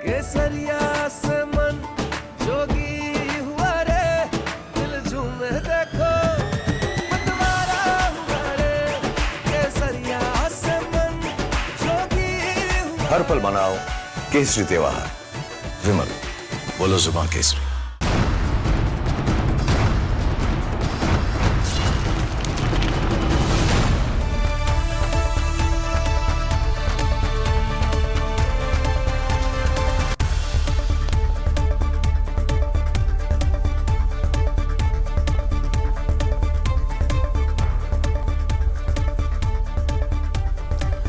केसरिया से मन जोगी हुआ रे, दिल झूमे देखो मतवारा हुआ रे। केसरिया से मन जोगी हुआ। हर पल मनाओ केसरी त्योहार। विमल, बोलो जुबान केसरी।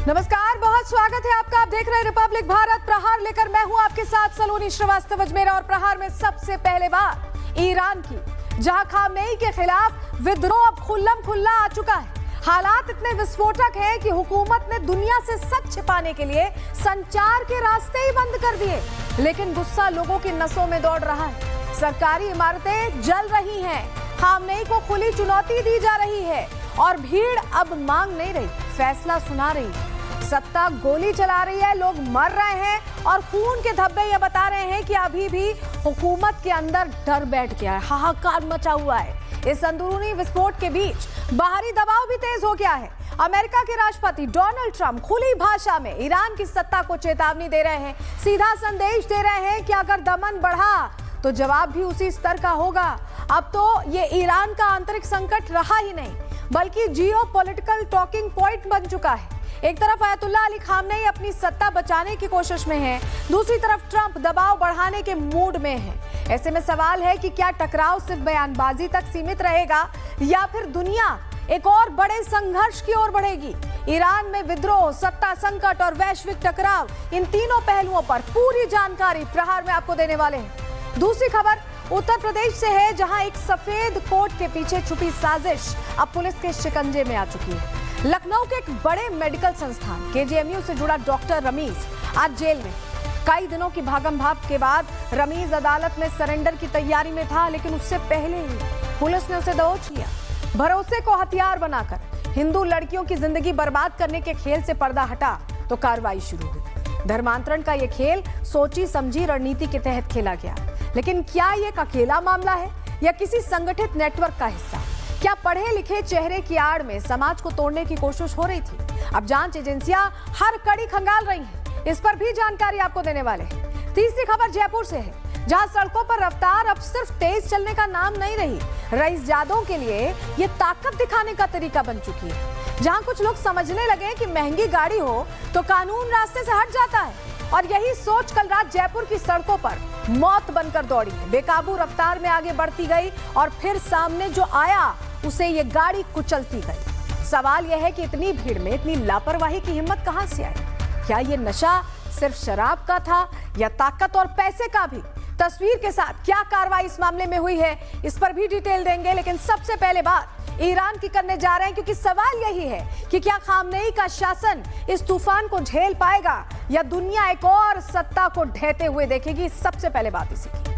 नमस्कार, बहुत स्वागत है आपका। आप देख रहे हैं रिपब्लिक भारत प्रहार लेकर मैं हूं आपके साथ सलोनी श्रीवास्तव अजमेरा। और प्रहार में सबसे पहले बात ईरान की, जहां खामेनी के खिलाफ विद्रोह अब खुल्लम खुल्ला आ चुका है। हालात इतने विस्फोटक हैं कि हुकूमत ने दुनिया से सच छिपाने के लिए संचार के रास्ते ही बंद कर दिए, लेकिन गुस्सा लोगों की नसों में दौड़ रहा है। सरकारी इमारतें जल रही हैं, खामेनी को खुली चुनौती दी जा रही है और भीड़ अब मांग नहीं रही, फैसला सुना रही है। सत्ता गोली चला रही है, लोग मर रहे हैं और खून के धब्बे ये बता रहे हैं कि अभी भी हुकूमत के अंदर डर बैठ गया है, हाहाकार मचा हुआ है। इस अंदरूनी विस्फोट के बीच बाहरी दबाव भी तेज हो गया है। अमेरिका के राष्ट्रपति डोनाल्ड ट्रंप खुली भाषा में ईरान की सत्ता को चेतावनी दे रहे हैं, सीधा संदेश दे रहे हैं कि अगर दमन बढ़ा तो जवाब भी उसी स्तर का होगा। अब तो ये ईरान का आंतरिक संकट रहा ही नहीं, बल्कि जियोपॉलिटिकल टॉकिंग पॉइंट बन चुका है। एक तरफ अयतुल्ला अली खामनेई अपनी सत्ता बचाने की कोशिश में है, दूसरी तरफ ट्रंप दबाव बढ़ाने के मूड में है। ऐसे में सवाल है कि क्या टकराव सिर्फ बयानबाजी तक सीमित रहेगा या फिर दुनिया एक और बड़े संघर्ष की ओर बढ़ेगी। ईरान में विद्रोह, सत्ता संकट और वैश्विक टकराव, इन तीनों पहलुओं पर पूरी जानकारी प्रहार में आपको देने वाले हैं। दूसरी खबर उत्तर प्रदेश से है, जहां एक सफेद कोट के पीछे छुपी साजिश अब पुलिस के शिकंजे में आ चुकी है। लखनऊ के एक बड़े मेडिकल संस्थान केजीएमयू से जुड़ा डॉक्टर रमीज आज जेल में। कई दिनों की भागम भाग के बाद रमीज अदालत में सरेंडर की तैयारी में था, लेकिन उससे पहले ही पुलिस ने उसे दबोच लिया। भरोसे को हथियार बनाकर हिंदू लड़कियों की जिंदगी बर्बाद करने के खेल से पर्दा हटा तो कार्रवाई शुरू हुई। धर्मांतरण का यह खेल सोची समझी रणनीति के तहत खेला गया, लेकिन क्या यह एक अकेला मामला है या किसी संगठित नेटवर्क का हिस्सा? क्या पढ़े लिखे चेहरे की आड़ में समाज को तोड़ने की कोशिश हो रही थी? अब जांच एजेंसियां हर कड़ी खंगाल रही हैं, इस पर भी जानकारी आपको देने वाले हैं। तीसरी खबर जयपुर से है, जहां सड़कों पर रफ्तार अब सिर्फ तेज चलने का नाम नहीं रही, रईसजादों के लिए ये ताकत दिखाने का तरीका बन चुकी है। जहां कुछ लोग समझने लगे कि महंगी गाड़ी हो तो कानून रास्ते से हट जाता है, और यही सोच कल रात जयपुर की सड़कों पर मौत बनकर दौड़ी है। बेकाबू रफ्तार में आगे बढ़ती गई और फिर सामने जो आया उसे ये गाड़ी कुचलती गई। सवाल यह है कि इतनी भीड़ में इतनी लापरवाही की हिम्मत कहां से आई? क्या ये नशा सिर्फ शराब का था या ताकत और पैसे का भी? तस्वीर के साथ क्या कार्रवाई इस मामले में हुई है, इस पर भी डिटेल देंगे, लेकिन सबसे पहले बात ईरान की करने जा रहे हैं, क्योंकि सवाल यही है कि क्या खामनेई का शासन इस तूफान को झेल पाएगा या दुनिया एक और सत्ता को ढहते हुए देखेगी। सबसे पहले बात इसी की।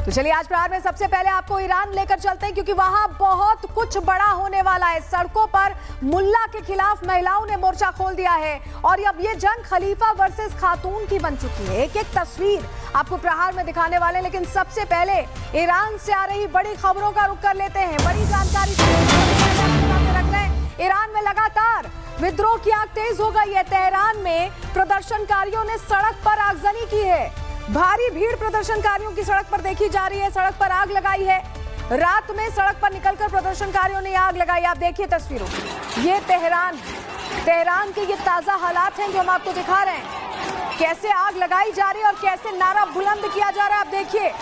तो चलिए आज प्रहार में सबसे पहले आपको ईरान लेकर चलते हैं, क्योंकि वहां बहुत कुछ बड़ा होने वाला है। सड़कों पर मुल्ला के खिलाफ महिलाओं ने मोर्चा खोल दिया है और अब ये जंग खलीफा वर्सेस खातून की बन चुकी है। एक एक तस्वीर आपको प्रहार में दिखाने वाले, लेकिन सबसे पहले ईरान से आ रही बड़ी खबरों का रुख कर लेते हैं। बड़ी जानकारी रख रहे हैं। ईरान में लगातार विद्रोह की आग तेज हो गई है। तेहरान में प्रदर्शनकारियों ने सड़क पर आगजनी की है। भारी भीड़ प्रदर्शनकारियों की सड़क पर देखी जा रही है, सड़क पर आग लगाई है। रात में सड़क पर निकलकर प्रदर्शनकारियों ने आग लगाई। आप देखिए तस्वीरों, ये तेहरान के ये ताजा हालात हैं जो हम आपको दिखा रहे हैं। कैसे आग लगाई जा रही है और कैसे नारा बुलंद किया जा रहा है, आप देखिए।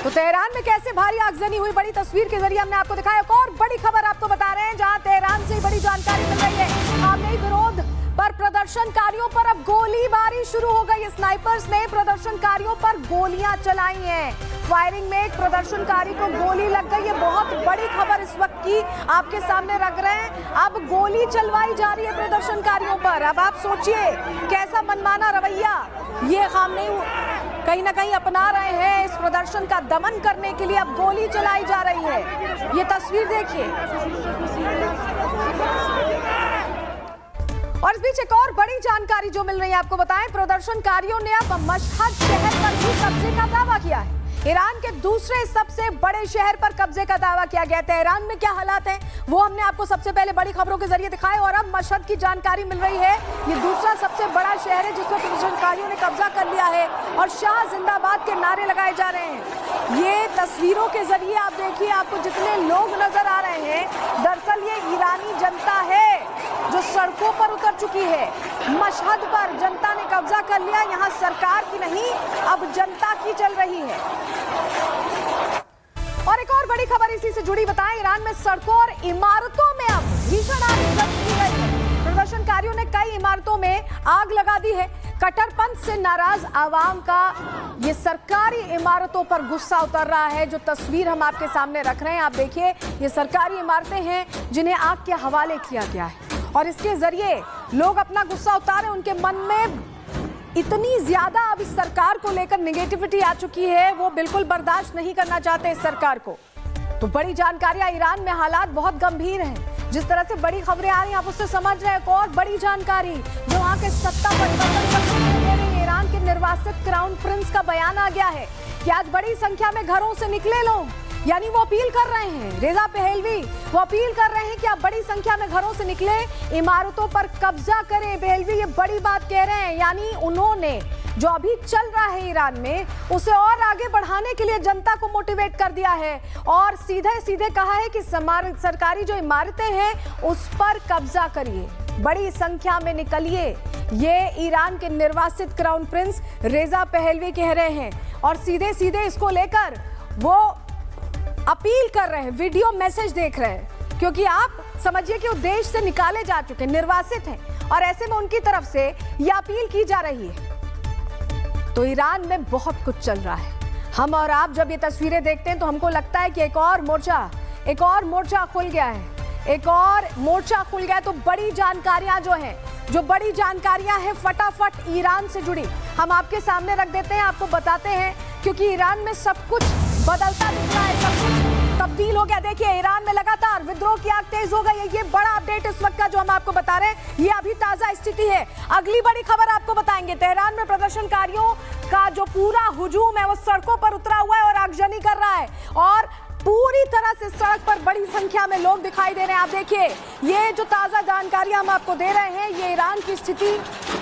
तेहरान में कैसे भारी आगजनी हुई, बड़ी तस्वीर के जरिए हमने आपको दिखाया। एक और बड़ी खबर आपको बता रहे हैं, जहां तेहरान से बड़ी जानकारी मिल रही है। खामनेई विरोध पर पर प्रदर्शनकारियों पर अब गोलीबारी शुरू हो गई। स्नाइपर्स ने प्रदर्शनकारियों पर गोलियां चलाई हैं। फायरिंग में एक प्रदर्शनकारी को गोली लग गई। ये बहुत बड़ी खबर इस वक्त की आपके सामने रख रहे हैं। अब गोली चलवाई जा रही है प्रदर्शनकारियों पर। अब आप सोचिए कैसा मनमाना रवैया ये खामनेई कहीं ना कहीं अपना रहे हैं। इस प्रदर्शन का दमन करने के लिए अब गोली चलाई जा रही है। ये तस्वीर देखिए। और इस बीच एक और बड़ी जानकारी जो मिल रही है आपको बताएं, प्रदर्शनकारियों ने अब मशहद शहर पर भी कब्जे का दावा किया है। ईरान के दूसरे सबसे बड़े शहर पर कब्जे का दावा किया गया। तेहरान में क्या हालात हैं वो हमने आपको सबसे पहले बड़ी खबरों के जरिए दिखाए और अब मशहद की जानकारी मिल रही है। ये दूसरा सबसे बड़ा शहर है जिसमें प्रदर्शनकारियों ने कब्जा कर लिया है और शाह जिंदाबाद के नारे लगाए जा रहे हैं। ये तस्वीरों के जरिए आप देखिए, आपको जितने लोग नजर आ रहे हैं दरअसल ये ईरानी जनता है जो सड़कों पर उतर चुकी है। मशहद पर जनता ने कब्जा कर लिया। यहाँ सरकार की नहीं अब जनता की चल रही है। और एक और बड़ी खबर इसी से जुड़ी बताएं, ईरान में सड़कों और इमारतों में अब भीषण आग की गई है। प्रदर्शनकारियों ने कई इमारतों में आग लगा दी है। कट्टरपंथ से नाराज आवाम का ये सरकारी इमारतों पर गुस्सा उतर रहा है। जो तस्वीर हम आपके सामने रख रहे हैं आप देखिए, ये सरकारी इमारतें हैं जिन्हें आग के हवाले किया गया है और इसके जरिए लोग अपना गुस्सा उतारे। उनके मन में इतनी ज्यादा अब इस सरकार को लेकर नेगेटिविटी आ चुकी है, वो बिल्कुल बर्दाश्त नहीं करना चाहते इस सरकार को। तो बड़ी जानकारियां, ईरान में हालात बहुत गंभीर हैं। जिस तरह से बड़ी खबरें आ रही हैं आप उससे समझ रहे हैं। एक और बड़ी जानकारी जो वहां के सत्ता परिवर्तन का दे रही है, ईरान के निर्वासित क्राउन प्रिंस का बयान आ गया है कि आज बड़ी संख्या में घरों से निकले लोग, यानी वो अपील कर रहे हैं, रेजा पहलवी वो अपील कर रहे हैं कि आप बड़ी संख्या में घरों से निकले, इमारतों पर कब्जा करें। पहलवी ये बड़ी बात कह रहे हैं, यानी उन्होंने जो अभी चल रहा है ईरान में उसे और आगे बढ़ाने के लिए जनता को मोटिवेट कर दिया है और सीधे सीधे कहा है कि सरकारी जो इमारतें हैं उस पर कब्जा करिए, बड़ी संख्या में निकलिए। ये ईरान के निर्वासित क्राउन प्रिंस रेजा पहलवी कह रहे हैं और सीधे सीधे इसको लेकर वो अपील कर रहे हैं, वीडियो मैसेज देख रहे हैं, क्योंकि आप समझिए कि वो देश से निकाले जा चुके हैं, निर्वासित हैं और ऐसे में उनकी तरफ से ये अपील की जा रही है। तो ईरान में बहुत कुछ चल रहा है। हम और आप जब ये तस्वीरें देखते हैं तो हमको लगता है कि एक और मोर्चा खुल गया है, एक और मोर्चा खुल गया। तो बड़ी जानकारियां जो बड़ी जानकारियां हैं फटाफट ईरान से जुड़ी हम आपके सामने रख देते हैं, आपको बताते हैं, क्योंकि ईरान में सब कुछ बदलता दिख रहा है, सब कुछ तब्दील हो गया। देखिए ईरान में लगातार विद्रोह की आग तेज हो गई है। ये बड़ा अपडेट इस वक्त का जो हम आपको बता रहे हैं, ये अभी ताजा स्थिति है। अगली बड़ी खबर आपको बताएंगे, तेहरान में प्रदर्शनकारियों का जो पूरा हुजूम है वो सड़कों पर उतरा हुआ है और आगजनी कर रहा है और पूरी तरह से सड़क पर बड़ी संख्या में लोग दिखाई दे रहे हैं। आप देखिए ये जो ताजा जानकारी हम आपको दे रहे हैं, ये ईरान की स्थिति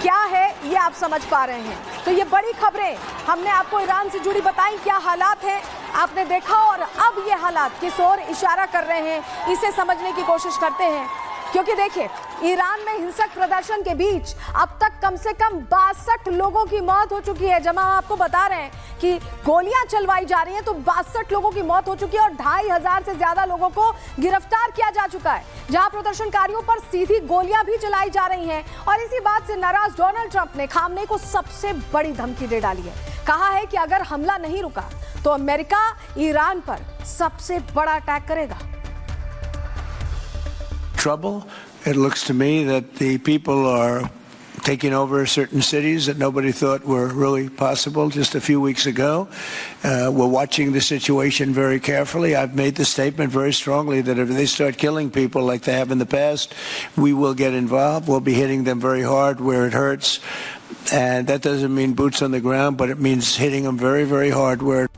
क्या है ये आप समझ पा रहे हैं। तो ये बड़ी खबरें हमने आपको ईरान से जुड़ी बताई, क्या हालात हैं आपने देखा और अब ये हालात किस ओर इशारा कर रहे हैं इसे समझने की कोशिश करते हैं। क्योंकि देखिए ईरान में हिंसक प्रदर्शन के बीच अब तक कम से कम 62 लोगों की मौत हो चुकी है। जब हम आपको बता रहे हैं कि गोलियां चलवाई जा रही हैं तो 62 लोगों की मौत हो चुकी है और 2500 से ज्यादा लोगों को गिरफ्तार किया जा चुका है, जहां प्रदर्शनकारियों पर सीधी गोलियां भी चलाई जा रही हैं। और इसी बात से नाराज डोनाल्ड ट्रंप ने खामनेई को सबसे बड़ी धमकी दे डाली है। कहा है कि अगर हमला नहीं रुका तो अमेरिका ईरान पर सबसे बड़ा अटैक करेगा। Trouble. It looks to me that the people are taking over certain cities that nobody thought were really possible just a few weeks ago. We're watching the situation very carefully. I've made the statement very strongly that if they start killing people like they have in the past, we will get involved. We'll be hitting them very hard where it hurts. And that doesn't mean boots on the ground, but it means hitting them very, very hard where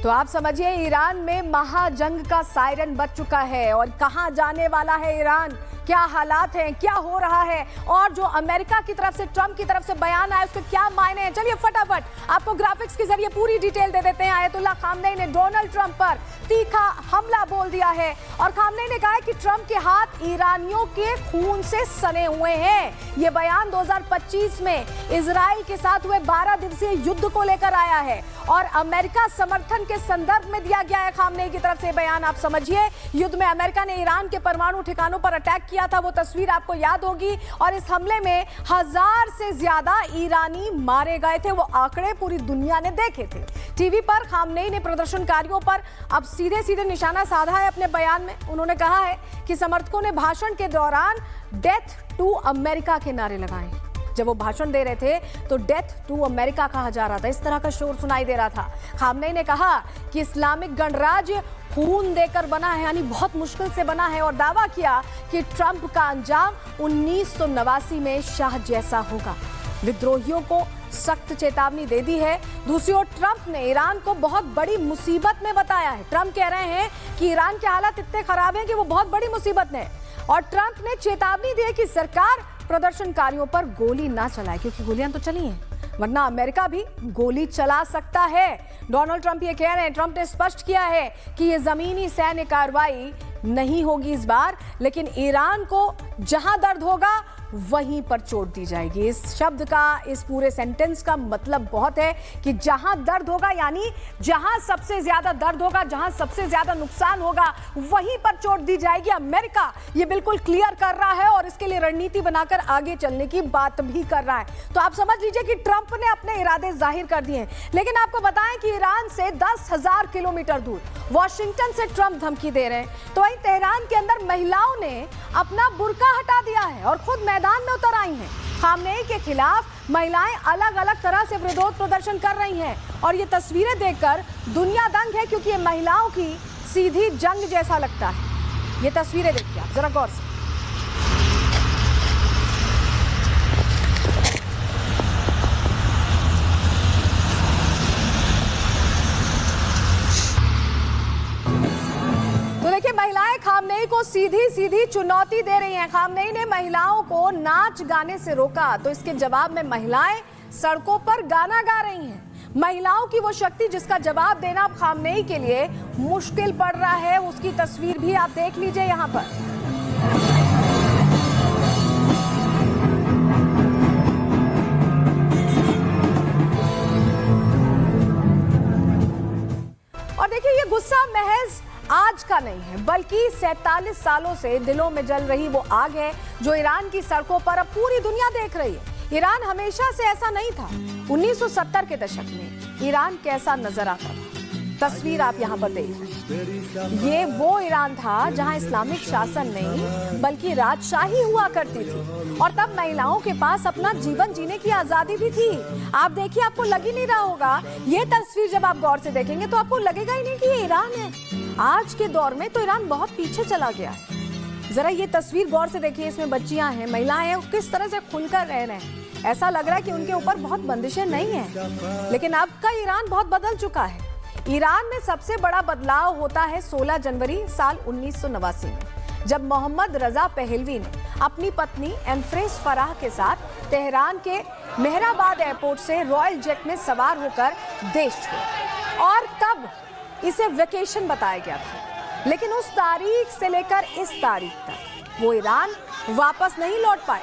तो आप समझिए Iran में महाजंग का siren बज चुका है और कहां जाने वाला है ईरान, क्या हालात हैं, क्या हो रहा है और जो अमेरिका की तरफ से ट्रंप की तरफ से बयान आया उसके क्या मायने हैं। चलिए फटाफट आपको ग्राफिक्स के जरिए पूरी डिटेल दे देते हैं। आयतुल्ला खामनेई ने डोनाल्ड ट्रंप पर तीखा हमला बोल दिया है और खामनेई ने कहा है कि ट्रंप के हाथ ईरानियों के खून से सने हुए हैं। ये बयान 2025 में इजराइल के साथ हुए 12 दिवसीय युद्ध को लेकर आया है और अमेरिका समर्थन के संदर्भ में दिया गया है। खामनेई की तरफ से बयान आप समझिए, युद्ध में अमेरिका ने ईरान के परमाणु ठिकानों पर अटैक किया था, वो तस्वीर आपको याद होगी। और इस हमले में 1000 से ज्यादा ईरानी मारे गए थे। वो आंकड़े पूरी दुनिया ने देखे थे। टीवी पर खामनेई ने प्रदर्शनकारियों पर अब सीधे सीधे निशाना साधा है। अपने बयान में उन्होंने कहा है कि समर्थकों ने भाषण के दौरान डेथ टू अमेरिका के नारे लगाए। जब वो भाषण दे रहे थे तो डेथ टू अमेरिका कहा जा रहा था, इस तरह का शोर सुनाई दे रहा था। खामनेई ने कहा कि इस्लामिक गणराज्य खून देकर बना है, यानी बहुत मुश्किल से बना है, और दावा किया कि ट्रंप का अंजाम 1989 में शाह जैसा होगा। विद्रोहियों को सख्त चेतावनी दे दी है। दूसरी ओर ट्रंप ने ईरान को बहुत बड़ी मुसीबत में बताया है। ट्रंप कह रहे हैं कि ईरान के हालात इतने खराब हैं कि वो बहुत बड़ी मुसीबत में है। और ट्रंप ने चेतावनी दी कि सरकार प्रदर्शनकारियों पर गोली ना चलाए, क्योंकि गोलियां तो चली हैं, वरना अमेरिका भी गोली चला सकता है। डोनाल्ड ट्रंप ये कह रहे हैं, ट्रंप ने स्पष्ट किया है कि ये जमीनी सैन्य कार्रवाई नहीं होगी इस बार, लेकिन ईरान को जहां दर्द होगा वहीं पर चोट दी जाएगी। इस शब्द का, इस पूरे सेंटेंस का मतलब बहुत है कि जहां दर्द होगा, यानी जहां सबसे ज्यादा दर्द होगा, जहां सबसे ज्यादा नुकसान होगा, वहीं पर चोट दी जाएगी। अमेरिका ये बिल्कुल क्लियर कर रहा है और इसके लिए रणनीति बनाकर आगे चलने की बात भी कर रहा है। तो आप समझ लीजिए कि ट्रंप ने अपने इरादे जाहिर कर दिए हैं। लेकिन आपको बताएं कि ईरान से 10,000 किलोमीटर दूर वॉशिंगटन से ट्रंप धमकी दे रहे हैं। तो वहीं तेहरान के अंदर महिलाओं ने अपना बुर्का हटा दिया है और खुद मैदान में उतर आई हैं। खामनेई के खिलाफ महिलाएं अलग अलग तरह से विरोध प्रदर्शन कर रही हैं और ये तस्वीरें देखकर दुनिया दंग है, क्योंकि ये महिलाओं की सीधी जंग जैसा लगता है। ये तस्वीरें देखिए आप जरा गौर से। देखिए, महिलाएं खामनेई को सीधी सीधी चुनौती दे रही हैं। खामनेई ने महिलाओं को नाच गाने से रोका, तो इसके जवाब में महिलाएं सड़कों पर गाना गा रही हैं। महिलाओं की वो शक्ति जिसका जवाब देना अब खामनेई के लिए मुश्किल पड़ रहा है, उसकी तस्वीर भी आप देख लीजिए यहां पर। और देखिए, ये गुस्सा महज आज का नहीं है, बल्कि 47 सालों से दिलों में जल रही वो आग है जो ईरान की सड़कों पर अब पूरी दुनिया देख रही है। ईरान हमेशा से ऐसा नहीं था। 1970 के दशक में ईरान कैसा नजर आता था, तस्वीर आप यहाँ पर देख रहे हैं। ये वो ईरान था जहाँ इस्लामिक शासन नहीं बल्कि राजशाही हुआ करती थी, और तब महिलाओं के पास अपना जीवन जीने की आजादी भी थी। आप देखिए, आपको लग ही नहीं रहा होगा, ये तस्वीर जब आप गौर से देखेंगे तो आपको लगेगा ही नहीं कि ये ईरान है। आज के दौर में तो ईरान बहुत पीछे चला गया है। जरा ये तस्वीर गौर से देखिए, इसमें बच्चियां हैं, महिलाएं हैं, किस तरह से खुलकर रह रहे हैं। ऐसा लग रहा है कि उनके ऊपर बहुत बंदिशें नहीं हैं। लेकिन अब का ईरान बहुत बदल चुका है। ईरान में सबसे बड़ा बदलाव होता है 16 जनवरी साल 1989 में, जब मोहम्मद रजा पहलवी ने अपनी पत्नी एम्प्रेस फराह के साथ तेहरान के मेहराबाद एयरपोर्ट से रॉयल जेट में सवार होकर देश छोड़ा। और तब इसे वेकेशन बताया गया था, लेकिन उस तारीख से लेकर इस तारीख तक वो ईरान वापस नहीं लौट पाए।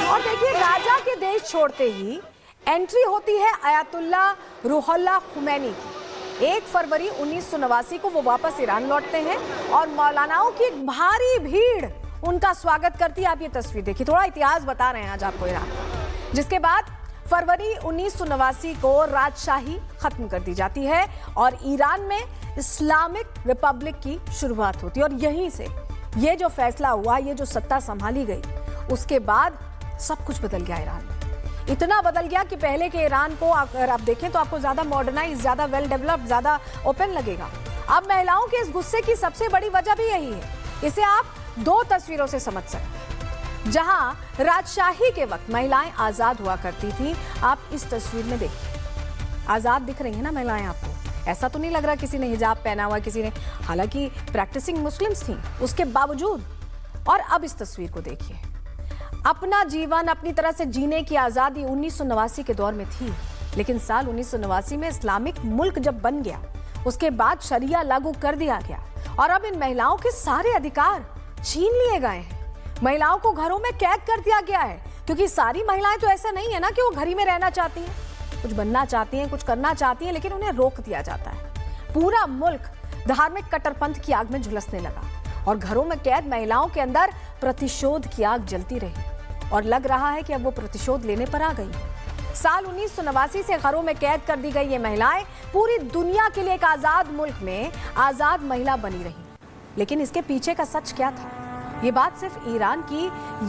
और देखिए, राजा के देश छोड़ते ही एंट्री होती है अयातुल्ला रूहुल्लाह खुमैनी की। 1 फरवरी 1989 को वो वापस ईरान लौटते हैं और मौलानाओं की एक भारी भीड़ उनका स्वागत करती है। आप ये तस्वीर देखिए, थोड़ा इतिहास बता रहे हैं आज आपको ईरान का। जिसके बाद फरवरी 1989 को राजशाही खत्म कर दी जाती है और ईरान में इस्लामिक रिपब्लिक की शुरुआत होती है। और यहीं से ये जो फैसला हुआ, ये जो सत्ता संभाली गई, उसके बाद सब कुछ बदल गया ईरान में। इतना बदल गया कि पहले के ईरान को अगर आप देखें तो आपको ज्यादा मॉडर्नाइज, ज्यादा वेल डेवलप्ड, ज्यादा ओपन लगेगा। अब महिलाओं के इस गुस्से की सबसे बड़ी वजह भी यही है। इसे आप 2 तस्वीरों से समझ सकते हैं। जहां राजशाही के वक्त महिलाएं आजाद हुआ करती थी, आप इस तस्वीर में देखिए, आजाद दिख रही है ना महिलाएं आपको। ऐसा तो नहीं लग रहा किसी ने हिजाब पहना हुआ, किसी ने, हालांकि प्रैक्टिसिंग मुस्लिम्स थी उसके बावजूद। और अब इस तस्वीर को देखिए, अपना जीवन अपनी तरह से जीने की आजादी 1989 के दौर में थी, लेकिन साल 1989 में इस्लामिक मुल्क जब बन गया, उसके बाद शरिया लागू कर दिया गया और अब इन महिलाओं के सारे अधिकार छीन लिए गए हैं। महिलाओं को घरों में कैद कर दिया गया है, क्योंकि सारी महिलाएं तो ऐसा नहीं है ना कि वो घर ही में रहना चाहती हैं, कुछ बनना चाहती हैं, कुछ करना चाहती हैं, लेकिन उन्हें रोक दिया जाता है। पूरा मुल्क धार्मिक कट्टरपंथ की आग में झुलसने लगा और घरों में कैद महिलाओं के अंदर प्रतिशोध की आग जलती रही और लग रहा है कि अब वो प्रतिशोध लेने पर आ गई है। साल 1989 से घरों में कैद कर दी गई ये महिलाएं पूरी दुनिया के लिए एक आजाद मुल्क में आजाद महिला बनी रही। लेकिन इसके पीछे का सच क्या था, ये बात सिर्फ ईरान की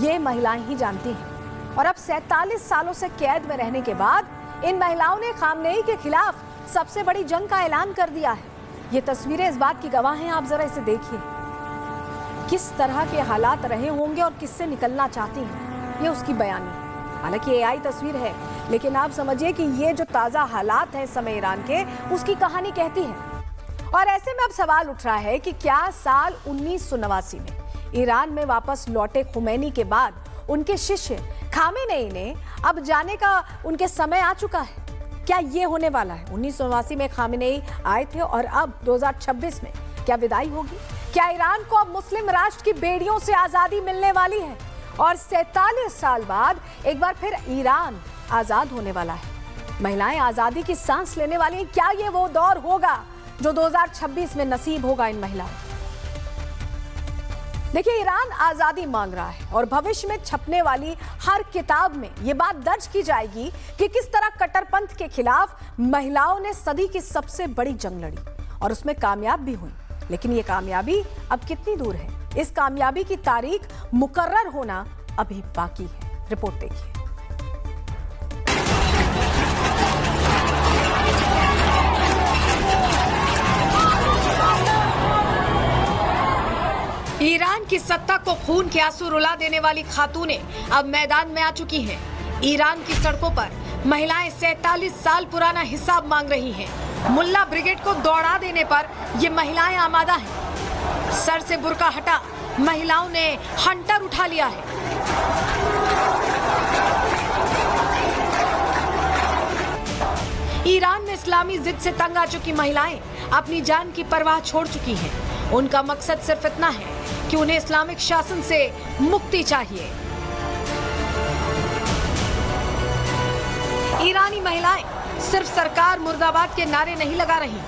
ये महिलाएं ही जानती हैं। और अब 47 सालों से कैद में रहने के बाद इन महिलाओं ने खामनेई के खिलाफ सबसे बड़ी जंग का ऐलान कर दिया है। ये तस्वीरें इस बात की गवाह हैं, आप जरा इसे देखिए। किस तरह के हालात रहे होंगे और किससे निकलना चाहती हैं, ये उसकी बयानी। हालांकि एआई तस्वीर है, लेकिन आप समझिए कि ये जो ताज़ा हालात हैं इस समय ईरान के, उसकी कहानी कहती है। और ऐसे में अब सवाल उठ रहा है कि क्या साल 1989 में ईरान में वापस लौटे खुमैनी के बाद उनके शिष्य खामेनेई ने अब जाने का उनके समय आ चुका है? क्या ये होने वाला है? 1989 में खामेनेई आए थे और अब 2026 में क्या विदाई होगी? क्या ईरान को अब मुस्लिम राष्ट्र की बेड़ियों से आजादी मिलने वाली है और 47 साल बाद एक बार फिर ईरान आजाद होने वाला है? महिलाएं आजादी की सांस लेने वाली हैं। क्या ये वो दौर होगा जो 2026 में नसीब होगा इन महिलाओं? देखिए, ईरान आजादी मांग रहा है और भविष्य में छपने वाली हर किताब में ये बात दर्ज की जाएगी कि किस तरह कट्टरपंथ के खिलाफ महिलाओं ने सदी की सबसे बड़ी जंग लड़ी और उसमें कामयाब भी हुई। लेकिन ये कामयाबी अब कितनी दूर है? इस कामयाबी की तारीख मुकर्रर होना अभी बाकी है। रिपोर्ट देखिए। ईरान की सत्ता को खून के आंसू रुला देने वाली खातूनें अब मैदान में आ चुकी हैं। ईरान की सड़कों पर महिलाएं 47 साल पुराना हिसाब मांग रही हैं। मुल्ला ब्रिगेड को दौड़ा देने पर ये महिलाएं आमादा हैं। सर से बुर्का हटा, महिलाओं ने हंटर उठा लिया है। ईरान में इस्लामी जिद से तंग आ चुकी महिलाएं अपनी जान की परवाह छोड़ चुकी हैं। उनका मकसद सिर्फ इतना है कि उन्हें इस्लामिक शासन से मुक्ति चाहिए। ईरानी महिलाएं सिर्फ सरकार मुर्दाबाद के नारे नहीं लगा रही,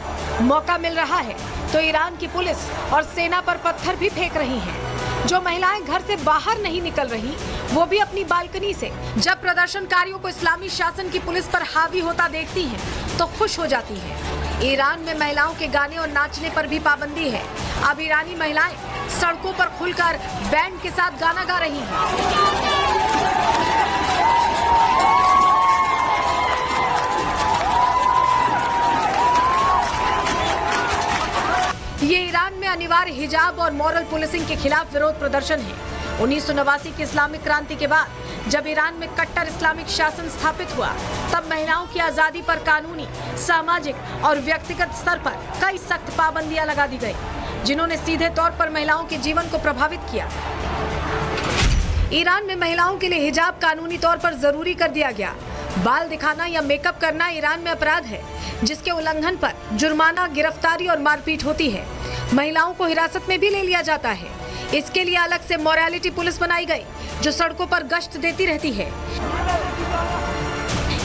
मौका मिल रहा है तो ईरान की पुलिस और सेना पर पत्थर भी फेंक रही हैं। जो महिलाएं घर से बाहर नहीं निकल रही, वो भी अपनी बालकनी से जब प्रदर्शनकारियों को इस्लामी शासन की पुलिस पर हावी होता देखती हैं, तो खुश हो जाती हैं। ईरान में महिलाओं के गाने और नाचने पर भी पाबंदी है। अब ईरानी महिलाएं सड़कों पर खुलकर बैंड के साथ गाना गा रही हैं। ये ईरान में अनिवार्य हिजाब और मॉरल पुलिसिंग के खिलाफ विरोध प्रदर्शन है। 1989 की इस्लामिक क्रांति के बाद जब ईरान में कट्टर इस्लामिक शासन स्थापित हुआ, तब महिलाओं की आजादी पर कानूनी, सामाजिक और व्यक्तिगत स्तर पर कई सख्त पाबंदियां लगा दी गई, जिन्होंने सीधे तौर पर महिलाओं के जीवन को प्रभावित किया। ईरान में महिलाओं के लिए हिजाब कानूनी तौर पर जरूरी कर दिया गया। बाल दिखाना या मेकअप करना ईरान में अपराध है, जिसके उल्लंघन पर जुर्माना, गिरफ्तारी और मारपीट होती है। महिलाओं को हिरासत में भी ले लिया जाता है। इसके लिए अलग से मोरालिटी पुलिस बनाई गई, जो सड़कों पर गश्त देती रहती है।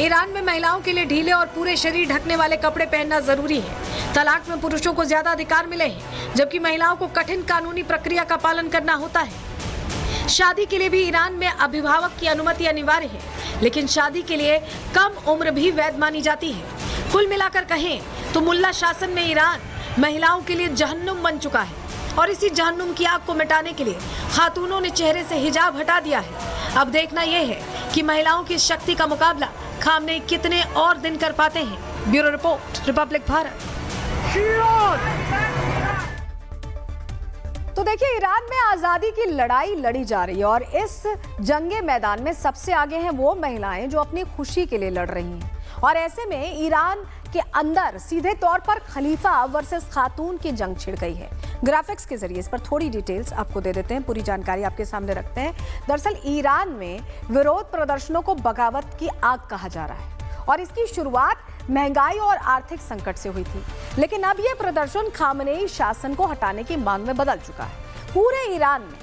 ईरान में महिलाओं के लिए ढीले और पूरे शरीर ढकने वाले कपड़े पहनना जरूरी है। तलाक में पुरुषों को ज्यादा अधिकार मिले हैं, जबकि महिलाओं को कठिन कानूनी प्रक्रिया का पालन करना होता है। शादी के लिए भी ईरान में अभिभावक की अनुमति अनिवार्य है, लेकिन शादी के लिए कम उम्र भी वैध मानी जाती है। कुल मिलाकर कहें तो मुल्ला शासन में ईरान महिलाओं के लिए जहन्नुम बन चुका है और इसी जहन्नुम की आग को मिटाने के लिए खातूनों ने चेहरे से हिजाब हटा दिया है। अब देखना यह है कि महिलाओं की शक्ति का मुकाबला खामनेई कितने और दिन कर पाते हैं। Bureau report, Republic Bharat. तो देखिए, ईरान में आजादी की लड़ाई लड़ी जा रही है और इस जंगे मैदान में सबसे आगे हैं वो महिलाएं जो अपनी खुशी के लिए लड़ रही हैं। और ऐसे में ईरान के अंदर सीधे तौर पर खलीफा वर्सेस खातून की जंग छिड़ गई है। ग्राफिक्स के जरिए इस पर थोड़ी डिटेल्स आपको दे देते हैं, पूरी जानकारी आपके सामने रखते हैं। दरअसल ईरान में विरोध प्रदर्शनों को बगावत की आग कहा जा रहा है और इसकी शुरुआत महंगाई और आर्थिक संकट से हुई थी, लेकिन अब यह प्रदर्शन खामनेई शासन को हटाने की मांग में बदल चुका है। पूरे ईरान में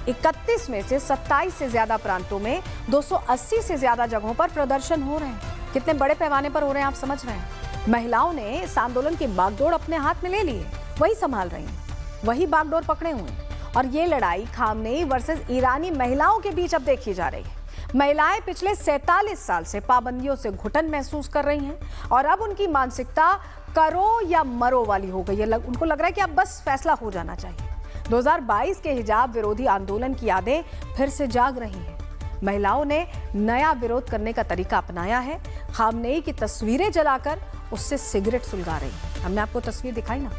31 में से 27 से ज्यादा प्रांतों में 280 से ज्यादा जगहों पर प्रदर्शन हो रहे हैं। कितने बड़े पैमाने पर हो रहे हैं आप समझ रहे हैं। महिलाओं ने इस आंदोलन की बागडोर अपने हाथ में ले ली है। वही संभाल रही हैं, वही बागडोर पकड़े हुए हैं। और ये लड़ाई खामनेई वर्सेस ईरानी महिलाओं के बीच अब देखी जा रही है। महिलाएं पिछले 47 साल से पाबंदियों से घुटन महसूस कर रही हैं और अब उनकी मानसिकता करो या मरो वाली हो गई है। उनको लग रहा है कि अब बस फैसला हो जाना चाहिए। 2022 के हिजाब विरोधी आंदोलन की यादें फिर से जाग रही हैं। महिलाओं ने नया विरोध करने का तरीका अपनाया है। खामनेई की तस्वीरें जलाकर उससे सिगरेट सुलगा रही हैं। हमने आपको तस्वीर दिखाई ना,